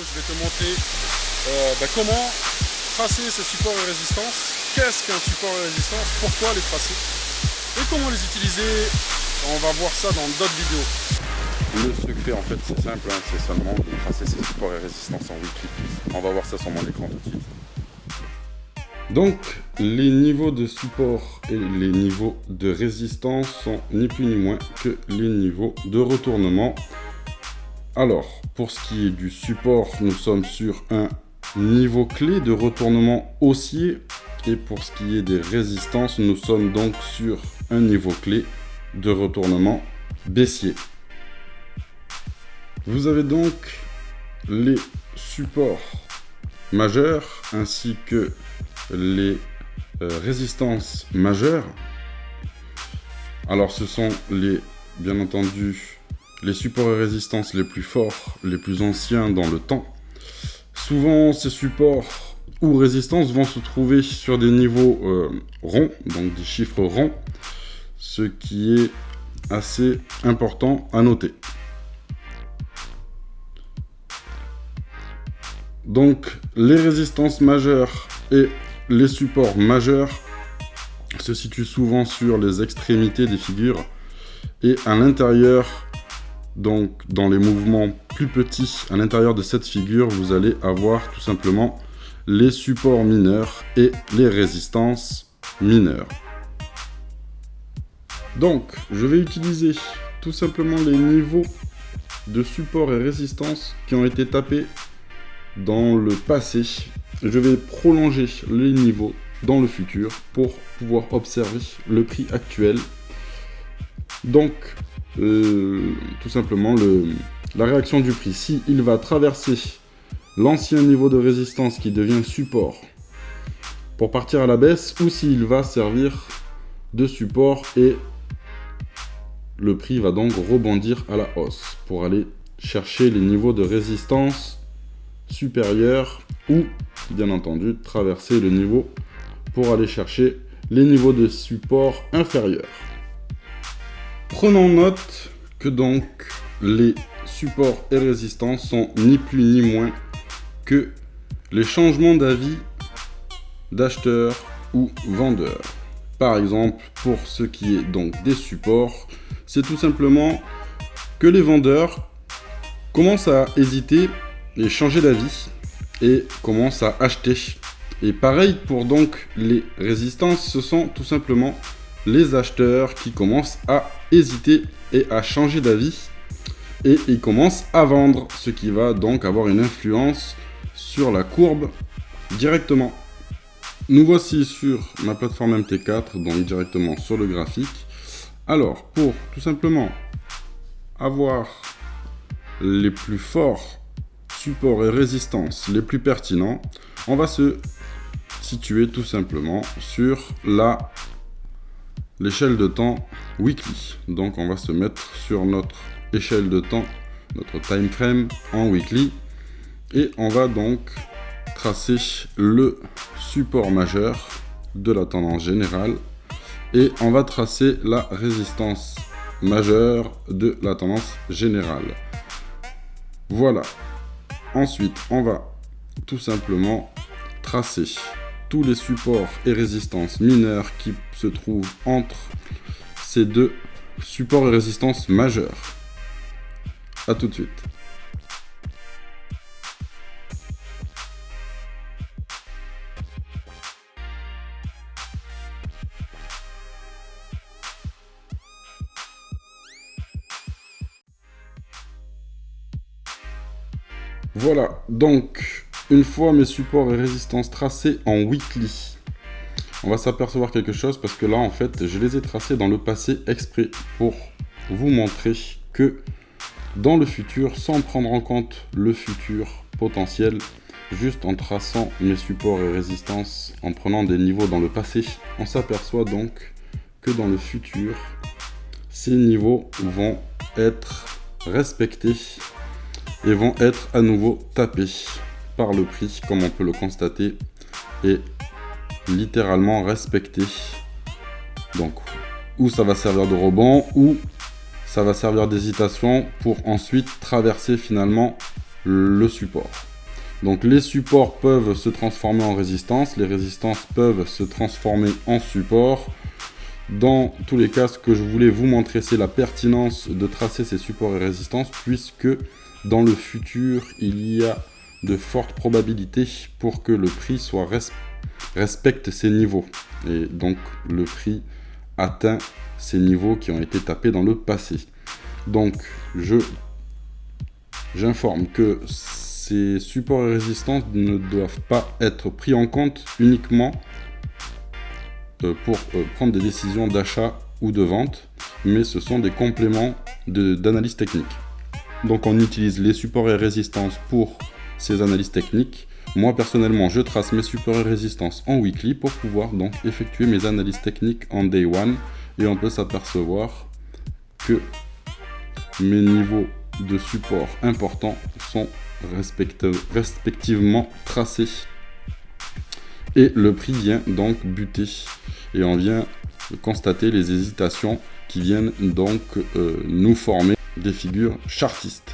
je vais te montrer comment tracer ces supports et résistances, qu'est-ce qu'un support et résistance, pourquoi les tracer et comment les utiliser. On va voir ça dans d'autres vidéos. Le secret en fait c'est simple, hein, c'est seulement de tracer ces supports et résistances en wiki. On va voir ça sur mon écran tout de suite. Donc les niveaux de support et les niveaux de résistance sont ni plus ni moins que les niveaux de retournement. Alors pour ce qui est du support, nous sommes sur un niveau clé de retournement haussier, et pour ce qui est des résistances, nous sommes donc sur un niveau clé de retournement baissier. Vous avez donc les supports majeurs ainsi que les résistances majeures. Alors ce sont bien entendu les supports et résistances les plus forts, les plus anciens dans le temps. Souvent ces supports ou résistances vont se trouver sur des niveaux ronds, donc des chiffres ronds, ce qui est assez important à noter. Donc les résistances majeures et les supports majeurs se situent souvent sur les extrémités des figures et à l'intérieur, donc dans les mouvements plus petits, à l'intérieur de cette figure, vous allez avoir tout simplement les supports mineurs et les résistances mineures. Donc je vais utiliser tout simplement les niveaux de support et résistance qui ont été tapés dans le passé. Je vais prolonger les niveaux dans le futur pour pouvoir observer le prix actuel. Donc tout simplement la réaction du prix, si il va traverser l'ancien niveau de résistance qui devient support pour partir à la baisse, ou s'il va servir de support et le prix va donc rebondir à la hausse pour aller chercher les niveaux de résistance supérieurs, ou bien entendu traverser le niveau pour aller chercher les niveaux de support inférieurs. Prenons note que donc les supports et résistances sont ni plus ni moins que les changements d'avis d'acheteur ou vendeur. Par exemple, pour ce qui est donc des supports, c'est tout simplement que les vendeurs commencent à hésiter et changer d'avis et commencent à acheter. Et pareil pour donc les résistances, ce sont tout simplement les acheteurs qui commencent à hésiter et à changer d'avis et ils commencent à vendre, ce qui va donc avoir une influence sur la courbe directement. Nous voici sur ma plateforme MT4, donc directement sur le graphique. Alors, pour tout simplement avoir les plus forts supports et résistances les plus pertinents, on va se situer tout simplement sur l'échelle de temps weekly. Donc on va se mettre sur notre échelle de temps, notre time frame en weekly, et on va donc tracer le support majeur de la tendance générale et on va tracer la résistance majeure de la tendance générale. Voilà. Ensuite, on va tout simplement tracer tous les supports et résistances mineurs qui se trouvent entre ces deux supports et résistances majeures. A tout de suite. Voilà, donc une fois mes supports et résistances tracés en weekly, on va s'apercevoir quelque chose parce que là en fait je les ai tracés dans le passé exprès pour vous montrer que dans le futur, sans prendre en compte le futur potentiel, juste en traçant mes supports et résistances, en prenant des niveaux dans le passé, on s'aperçoit donc que dans le futur, ces niveaux vont être respectés et vont être à nouveau tapés par le prix, comme on peut le constater, et littéralement respecté. Donc, ou ça va servir de rebond, ou ça va servir d'hésitation pour ensuite traverser finalement le support. Donc les supports peuvent se transformer en résistances, les résistances peuvent se transformer en supports. Dans tous les cas, ce que je voulais vous montrer, c'est la pertinence de tracer ces supports et résistances, puisque dans le futur, il y a de fortes probabilités pour que le prix respecte ces niveaux. Et donc le prix atteint ces niveaux qui ont été tapés dans le passé. Donc j'informe que ces supports et résistances ne doivent pas être pris en compte uniquement pour prendre des décisions d'achat ou de vente, mais ce sont des compléments d'analyse technique. Donc on utilise les supports et résistances pour ces analyses techniques. Moi personnellement, je trace mes supports et résistances en weekly pour pouvoir donc effectuer mes analyses techniques en day one, et on peut s'apercevoir que mes niveaux de support importants sont respectivement tracés et le prix vient donc buter, et on vient constater les hésitations qui viennent donc nous former des figures chartistes.